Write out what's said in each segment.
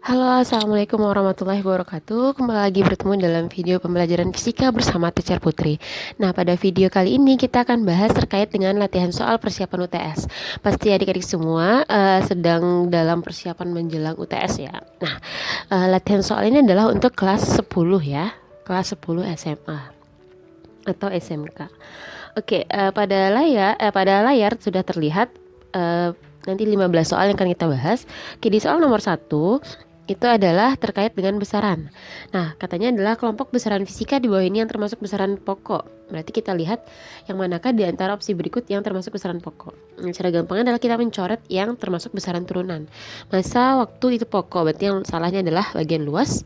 Halo, assalamualaikum warahmatullahi wabarakatuh. Kembali lagi bertemu dalam video pembelajaran fisika bersama Teacher Putri. Nah, pada video kali ini kita akan bahas terkait dengan latihan soal persiapan UTS. Pasti adik-adik semua sedang dalam persiapan menjelang UTS ya. Nah, latihan soal ini adalah untuk kelas 10 ya, kelas 10 SMA atau SMK. Oke, pada layar sudah terlihat nanti 15 soal yang akan kita bahas. Oke, di soal nomor 1 itu adalah terkait dengan besaran. Nah, katanya adalah kelompok besaran fisika di bawah ini yang termasuk besaran pokok. Berarti kita lihat yang manakah di antara opsi berikut yang termasuk besaran pokok. Cara gampangnya adalah kita mencoret yang termasuk besaran turunan. Masa waktu itu pokok, berarti yang salahnya adalah bagian luas.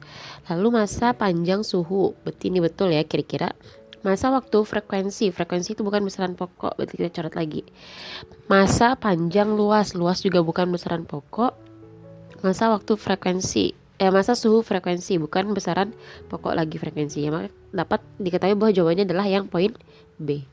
Lalu masa panjang suhu, berarti ini betul ya kira-kira. Masa waktu frekuensi itu bukan besaran pokok, berarti kita coret lagi. Masa panjang luas juga bukan besaran pokok. Masa suhu frekuensi bukan besaran pokok lagi frekuensi ya, maka dapat diketahui bahwa jawabannya adalah yang poin B.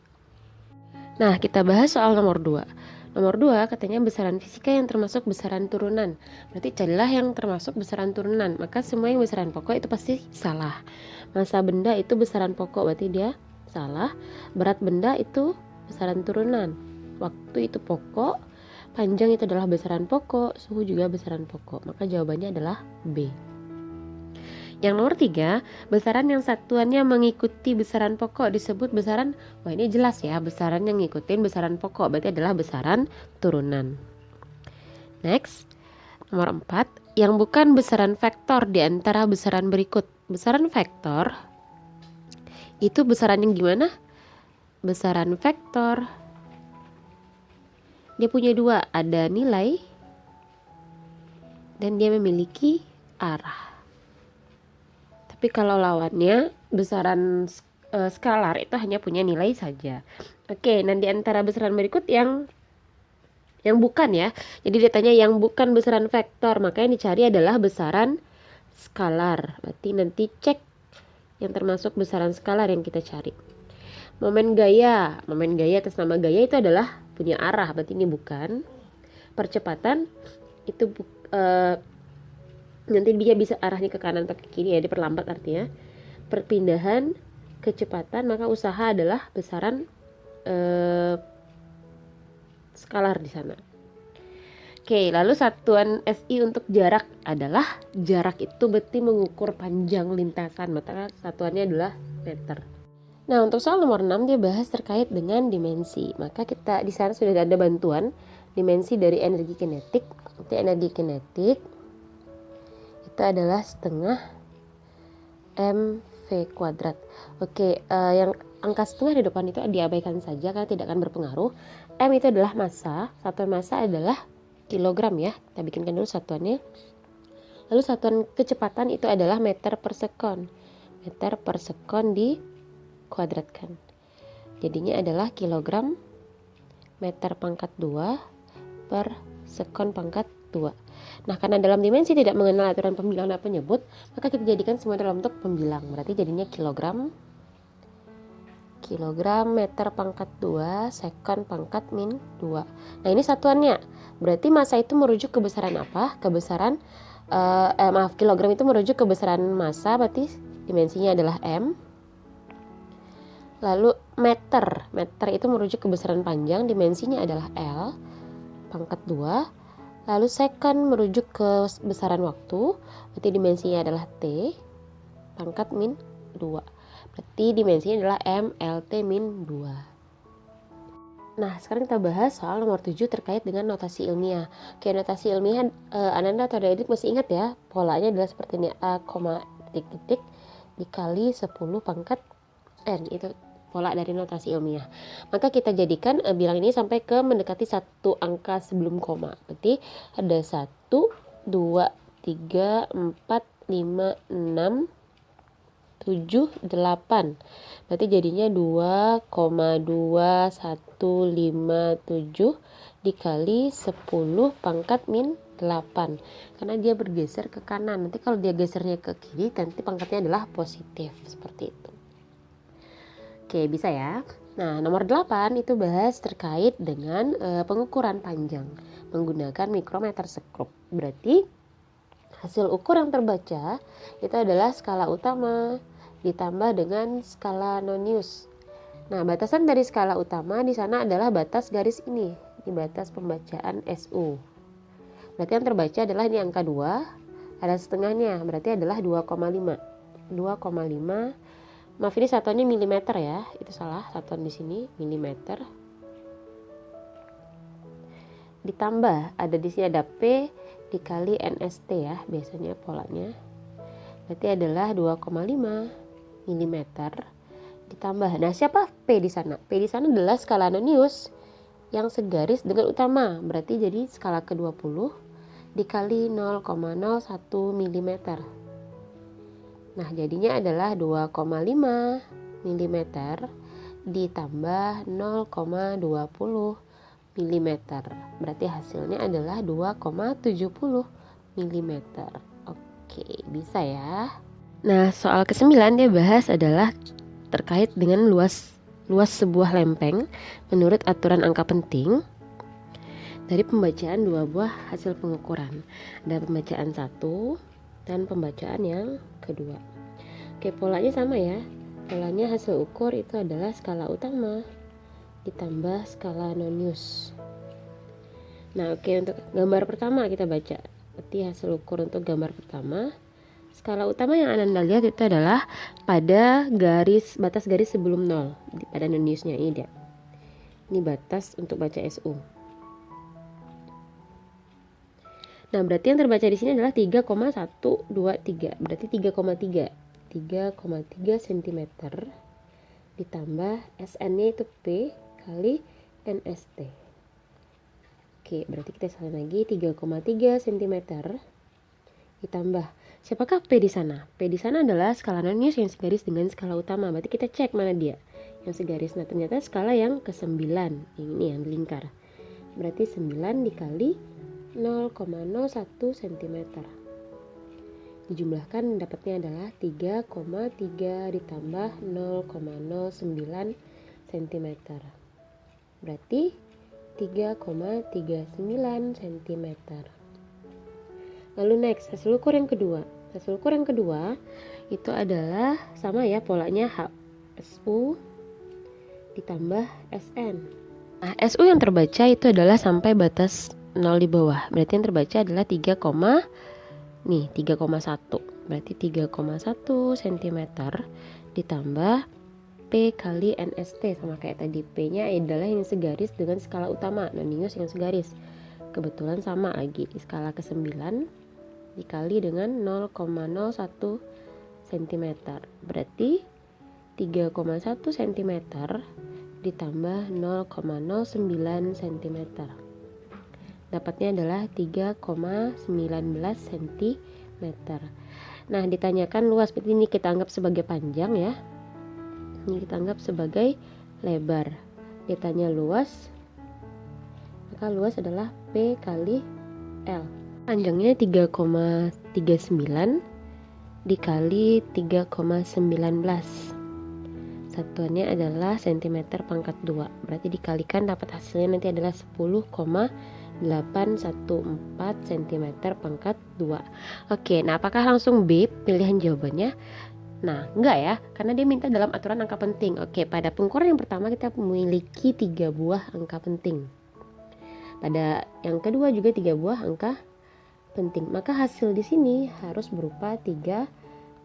Nah, kita bahas soal nomor 2. Nomor 2 katanya besaran fisika yang termasuk besaran turunan. Berarti carilah yang termasuk besaran turunan. Maka semua yang besaran pokok itu pasti salah. Masa benda itu besaran pokok, berarti dia salah. Berat benda itu besaran turunan. Waktu itu pokok. Panjang itu adalah besaran pokok. Suhu juga besaran pokok. Maka jawabannya adalah B. Yang nomor 3, besaran yang satuannya mengikuti besaran pokok disebut besaran, wah ini jelas ya, besaran yang ngikutin besaran pokok, berarti adalah besaran turunan. Next, nomor 4, yang bukan besaran vektor di antara besaran berikut. Besaran vektor itu besaran yang gimana? Besaran vektor dia punya dua, ada nilai dan dia memiliki arah. Tapi kalau lawannya besaran skalar itu hanya punya nilai saja. Oke, nah di antara besaran berikut yang bukan ya. Jadi dia tanya yang bukan besaran vektor, maka yang dicari adalah besaran skalar. Berarti nanti cek yang termasuk besaran skalar yang kita cari. Momen gaya atas nama gaya itu adalah punya arah, berarti ini bukan. Percepatan itu nanti dia bisa arahnya ke kanan atau ke kiri ya, diperlambat artinya. Perpindahan kecepatan, maka usaha adalah besaran skalar di sana. Oke, lalu satuan SI untuk jarak adalah jarak itu berarti mengukur panjang lintasan, maka satuannya adalah meter. Nah, untuk soal nomor 6 dia bahas terkait dengan dimensi. Maka kita di sana sudah ada bantuan dimensi dari energi kinetik. Nanti energi kinetik itu adalah setengah mv kuadrat. Oke, yang angka setengah di depan itu diabaikan saja karena tidak akan berpengaruh. M itu adalah massa, satuan massa adalah kilogram ya. Kita bikinkan dulu satuannya. Lalu satuan kecepatan itu adalah meter per sekon. Meter per sekon dikuadratkan. Jadinya adalah kilogram meter pangkat 2 per sekon pangkat 2. Nah, karena dalam dimensi tidak mengenal aturan pembilangan dan penyebut, maka kita jadikan semua dalam bentuk pembilang. Berarti jadinya kilogram meter pangkat 2 sekon pangkat min 2. Nah, ini satuannya. Berarti massa itu merujuk ke besaran apa? Kilogram itu merujuk ke besaran massa, berarti dimensinya adalah M. Lalu meter itu merujuk ke besaran panjang, dimensinya adalah L pangkat 2. Lalu second merujuk ke besaran waktu, berarti dimensinya adalah T pangkat min 2. Berarti dimensinya adalah MLT min 2. Nah, sekarang kita bahas soal nomor 7 terkait dengan notasi ilmiah. Oke, notasi ilmiah Ananda atau adik masih ingat ya, polanya adalah seperti ini, A, titik-titik dikali 10 pangkat N, itu pola dari notasi ilmiah. Maka kita jadikan bilang ini sampai ke mendekati satu angka sebelum koma. Berarti ada 1, 2, 3, 4, 5, 6, 7, 8. Berarti jadinya 2,2157 dikali 10 pangkat min 8. Karena dia bergeser ke kanan. Nanti kalau dia gesernya ke kiri, nanti pangkatnya adalah positif. Seperti itu. Oke, bisa ya. Nah, nomor 8 itu bahas terkait dengan pengukuran panjang menggunakan mikrometer skop. Berarti Hasil ukur yang terbaca itu adalah skala utama ditambah dengan skala nonius. Nah, batasan dari skala utama di sana adalah batas garis ini, di batas pembacaan SU. Berarti yang terbaca adalah ini angka 2, ada setengahnya, berarti adalah 2,5. 2,5. Maaf, ini satuannya milimeter ya, itu salah, satuan di sini milimeter. Ditambah ada di sini ada P dikali NST ya, biasanya polanya. Berarti adalah 2,5 mm ditambah. Nah, siapa P di sana? P di sana adalah skala nonius yang segaris dengan utama. Berarti jadi skala ke-20 dikali 0,01 mm. Nah, jadinya adalah 2,5 mm ditambah 0,20 mm. Berarti hasilnya adalah 2,70 mm. Oke, bisa ya. Nah, soal ke-9 dia bahas adalah terkait dengan luas sebuah lempeng menurut aturan angka penting dari pembacaan dua buah hasil pengukuran. Ada pembacaan 1 dan pembacaan yang kedua. Oke, polanya sama ya. Polanya hasil ukur itu adalah skala utama ditambah skala nonius. Nah, oke, untuk gambar pertama kita baca. Berarti hasil ukur untuk gambar pertama, skala utama yang Anda lihat itu adalah pada batas garis sebelum 0 pada noniusnya ini dia. Ini batas untuk baca SU. Nah, berarti yang terbaca di sini adalah 3,123. Berarti 3,3 cm ditambah SN-nya itu P kali NST. Oke, berarti kita salin lagi 3,3 cm ditambah, siapakah P di sana? P di sana adalah skala nonius yang segaris dengan skala utama. Berarti kita cek mana dia yang segaris. Nah, ternyata skala yang ke-9, ini yang lingkar. Berarti 9 dikali 0,01 cm. Dijumlahkan dapatnya adalah 3,3 ditambah 0,09 cm. Berarti 3,39 cm. Lalu next, hasil ukur yang kedua. Hasil ukur yang kedua itu adalah sama ya, polanya SU ditambah SN. Nah, SU yang terbaca itu adalah sampai batas 0 di bawah. Berarti yang terbaca adalah 3,1. Berarti 3,1 cm ditambah P kali NST, sama kayak tadi. P-nya adalah yang segaris dengan skala utama, nonius yang segaris. Kebetulan sama lagi, skala ke-9 dikali dengan 0,01 cm. Berarti 3,1 cm ditambah 0,09 cm. Dapatnya adalah 3,19 cm. Nah, ditanyakan luas, berarti ini kita anggap sebagai panjang ya. Ini kita anggap sebagai lebar. Ditanya luas, maka luas adalah P kali L. Panjangnya 3,39 dikali 3,19. Satuannya adalah cm pangkat 2. Berarti dikalikan dapat hasilnya nanti adalah 10,814 cm pangkat 2. Oke, nah apakah langsung B pilihan jawabannya? Nah, enggak ya, karena dia minta dalam aturan angka penting. Oke, pada pengukuran yang pertama kita memiliki 3 buah angka penting. Pada yang kedua juga 3 buah angka penting. Maka hasil di sini harus berupa 3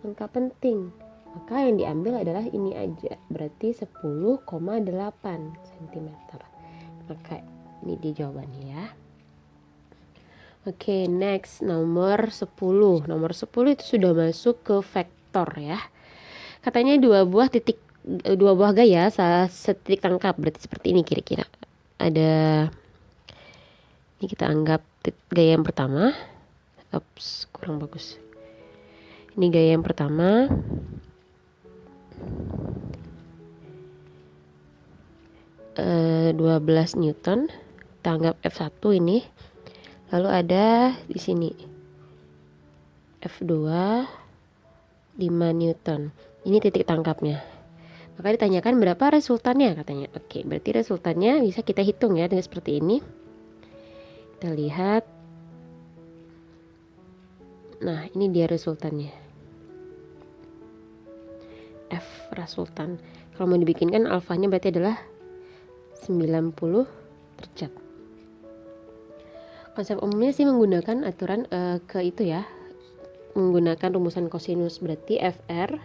angka penting. Maka yang diambil adalah ini aja, berarti 10,8 cm. Maka ini dia jawabannya ya. Oke, next nomor 10. Nomor 10 itu sudah masuk ke vektor ya. Katanya dua buah gaya setitik tangkap, berarti seperti ini kira-kira. Ada, ini kita anggap gaya yang pertama. Ups, kurang bagus. Ini gaya yang pertama. Eh, 12 Newton. Kita anggap F1 ini. Lalu ada di sini F2 5 Newton. Ini titik tangkapnya. Maka ditanyakan berapa resultannya katanya. Oke, berarti resultannya bisa kita hitung ya dengan seperti ini. Kita lihat Nah, ini dia resultannya. F resultan. Kalau mau dibikinkan alfanya berarti adalah 90 derajat. Konsep umumnya sih menggunakan aturan ke itu ya. Menggunakan rumusan kosinus, berarti FR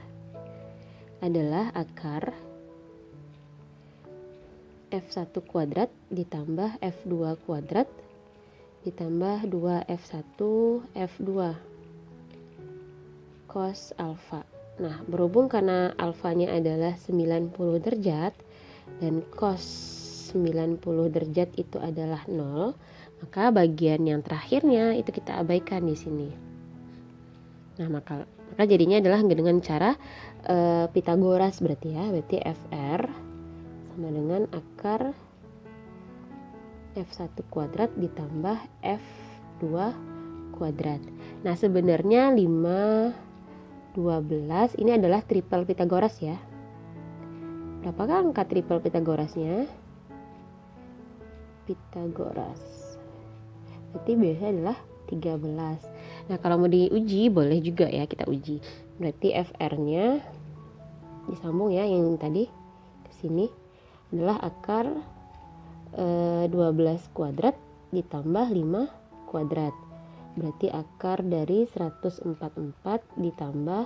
adalah akar F1 kuadrat ditambah F2 kuadrat ditambah 2F1 F2 cos alfa. Nah, berhubung karena alfanya adalah 90 derajat dan cos 90 derajat itu adalah 0, maka bagian yang terakhirnya itu kita abaikan di sini. Nah, maka jadinya adalah dengan cara Pitagoras berarti ya. Berarti FR sama dengan akar F1 kuadrat ditambah F2 kuadrat. Nah, sebenarnya 5, 12 ini adalah triple Pitagoras ya. Berapakah angka triple Pitagorasnya? Pitagoras. Berarti biasanya adalah 13. Nah, kalau mau diuji boleh juga ya kita uji. Berarti FR-nya disambung ya yang tadi ke sini adalah akar 12 kuadrat ditambah 5 kuadrat. Berarti akar dari 144 ditambah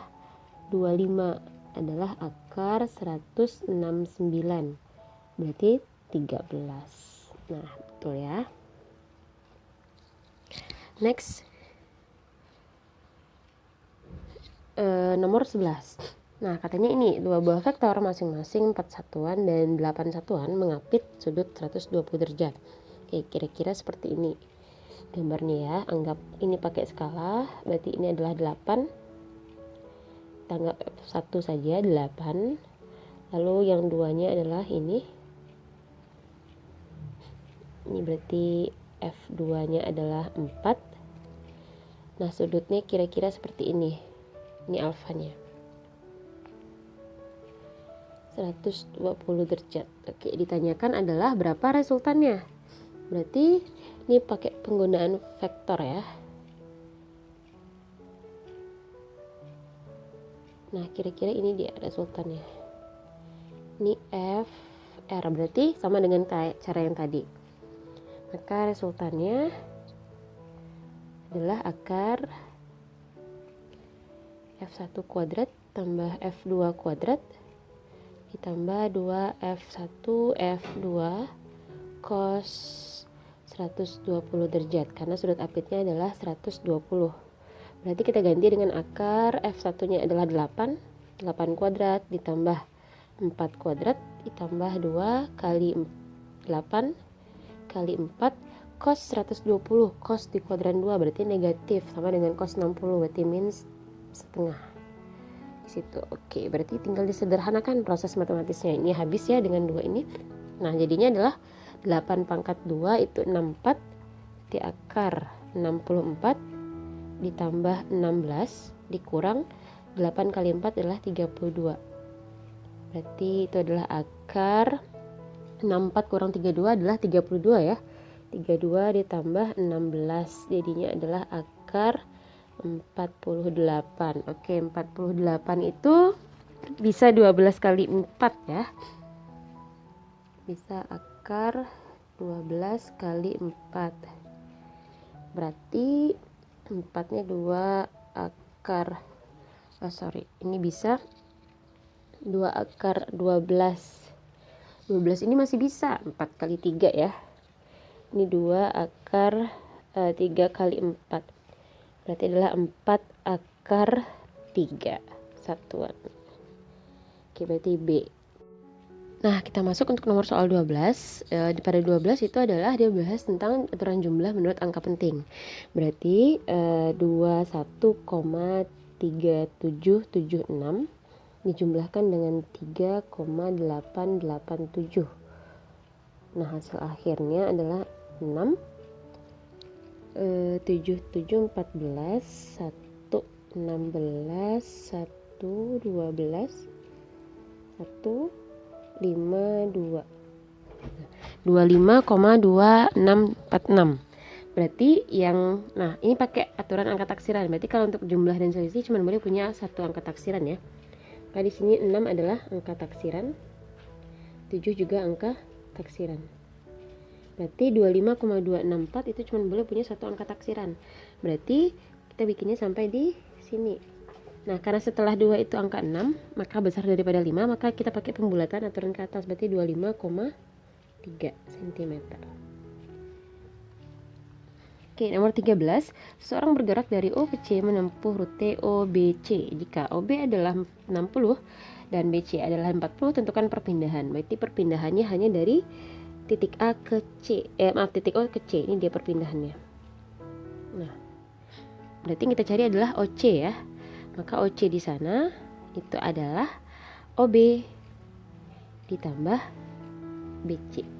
25 adalah akar 169. Berarti 13. Nah, betul ya. Next. Nomor 11. Nah, katanya ini dua buah vektor masing-masing 4 satuan dan 8 satuan mengapit sudut 120 derajat. Oke, kira-kira seperti ini gambarnya ya. Anggap ini pakai skala, berarti ini adalah 8. Kita anggap F1 saja 8. Lalu yang duanya adalah ini. Ini berarti F2-nya adalah 4. Nah, sudutnya kira-kira seperti ini. Ini alfanya. 120 derajat. Oke, ditanyakan adalah berapa resultannya. Berarti ini pakai penggunaan vektor ya. Nah, kira-kira ini dia resultannya. Ini F R, berarti sama dengan cara yang tadi. Maka resultannya adalah akar F1 kuadrat tambah F2 kuadrat ditambah 2F1 F2 cos 120 derajat karena sudut apitnya adalah 120. Berarti kita ganti dengan akar F1 nya adalah 8 kuadrat ditambah 4 kuadrat ditambah 2 kali 8 kali 4 cos 120. Cos di kuadran 2 berarti negatif sama dengan cos 60 berarti minus setengah di situ. Oke, berarti tinggal disederhanakan proses matematisnya. Ini habis ya dengan 2 ini. Nah, jadinya adalah 8 pangkat 2 itu 64. Berarti akar 64 ditambah 16 dikurang 8 kali 4 adalah 32. Berarti itu adalah akar 64 kurang 32 adalah 32 ya. 32 ditambah 16 jadinya adalah akar 48. Oke, 48 itu bisa 12 kali 4 ya. Bisa akar 12 kali 4. Berarti 4-nya 2 akar. Ini bisa 2 akar 12. 12 ini masih bisa 4 kali 3 ya. Ini 2 akar 3 kali 4. Berarti adalah 4 akar 3 satuan. Oke, berarti B. Nah, kita masuk untuk nomor soal 12. Pada 12 itu adalah dia bahas tentang aturan jumlah menurut angka penting. Berarti 21,3776 dijumlahkan dengan 3,887. Nah, hasil akhirnya adalah 6. 7, 7, 14, 1, 16, 1, 12, 1, 5, 2. 25,2646. Berarti nah ini pakai aturan angka taksiran. Berarti kalau untuk jumlah dan selisih cuma boleh punya satu angka taksiran ya. Nah di sini 6 adalah angka taksiran, 7 juga angka taksiran. Berarti 25,264 itu cuma boleh punya satu angka taksiran. Berarti kita bikinnya sampai di sini. Nah karena setelah 2 itu angka 6, maka besar daripada 5, maka kita pakai pembulatan aturan ke atas. Berarti 25,3 cm. Oke, nomor 13, seseorang bergerak dari O ke C menempuh rute OBC. Jika OB adalah 60 dan BC adalah 40, tentukan perpindahan. Berarti perpindahannya hanya dari titik A ke C. Titik O ke C. Ini dia perpindahannya. Nah, berarti yang kita cari adalah OC ya. Maka OC di sana itu adalah OB ditambah BC.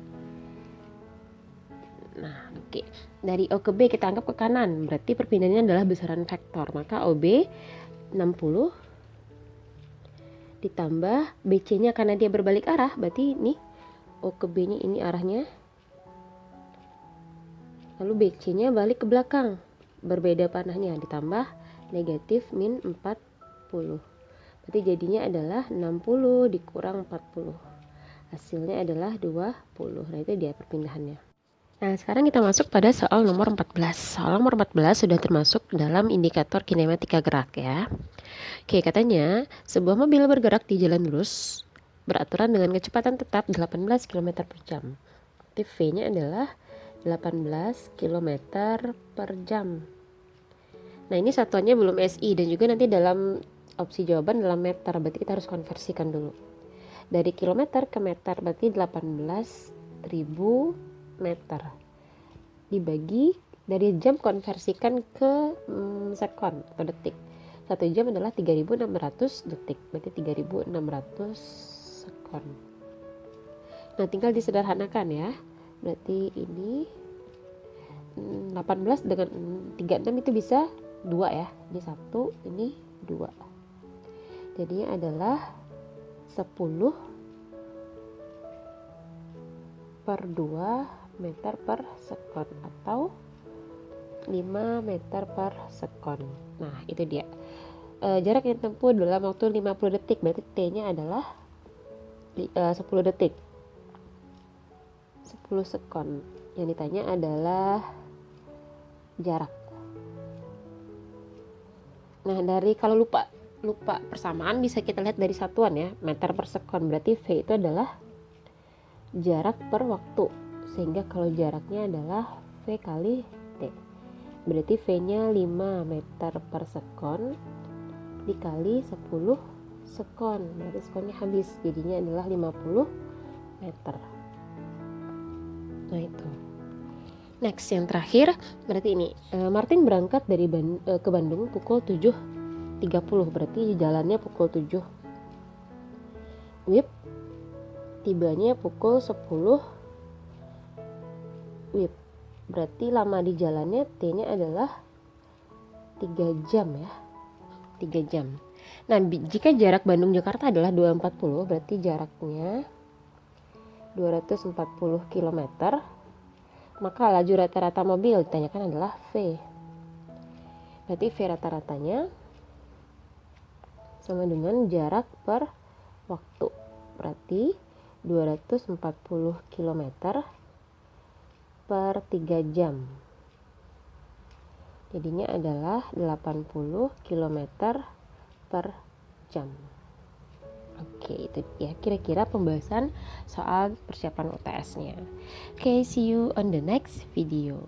Nah, oke. Dari O ke B kita anggap ke kanan. Berarti perpindahannya adalah besaran vektor. Maka OB 60 ditambah BC-nya karena dia berbalik arah. Berarti ini O ke B-nya ini arahnya. Lalu BC-nya balik ke belakang. Berbeda panahnya. Ditambah negatif min 40. Berarti jadinya adalah 60 dikurang 40. Hasilnya adalah 20. Nah, itu dia perpindahannya. Nah, sekarang kita masuk pada soal nomor 14. Soal nomor 14 sudah termasuk dalam indikator kinematika gerak ya. Oke, katanya sebuah mobil bergerak di jalan lurus beraturan dengan kecepatan tetap 18 km per jam. V-nya adalah 18 km per jam. Nah, ini satuannya belum SI dan juga nanti dalam opsi jawaban dalam meter. Berarti kita harus konversikan dulu. Dari kilometer ke meter berarti 18.000 meter dibagi dari jam konversikan ke sekon atau detik. 1 jam adalah 3.600 detik, berarti 3.600 sekon. Nah, tinggal disederhanakan ya. Berarti ini 18 dengan 36 itu bisa 2 ya. Ini 1, ini 2. Jadinya adalah 10 per 2 meter per sekon atau 5 meter per sekon. Nah, itu dia. Jarak yang ditempuh dalam waktu 50 detik. Berarti T-nya adalah 10 detik. 10 sekon. Yang ditanya adalah jarak. Nah, dari kalau lupa persamaan bisa kita lihat dari satuan ya, meter per sekon. Berarti V itu adalah jarak per waktu. Sehingga kalau jaraknya adalah V kali T. Berarti V-nya 5 meter per sekon dikali 10 sekon. Berarti sekonnya habis. Jadinya adalah 50 meter. Nah, itu. Next, yang terakhir. Berarti ini. Martin berangkat dari ke Bandung pukul 7.30. Berarti jalannya pukul 7. Wip. Tibanya pukul 10 WIB. Berarti lama di jalannya T-nya adalah 3 jam ya. 3 jam. Nah, jika jarak Bandung-Jakarta adalah 240, berarti jaraknya 240 km. Maka laju rata-rata mobil ditanyakan adalah V. Berarti V rata-ratanya sama dengan jarak per waktu. Berarti 240 km per 3 jam. Jadinya adalah 80 km per jam. Oke, itu ya kira-kira pembahasan soal persiapan UTS-nya. Oke, see you on the next video.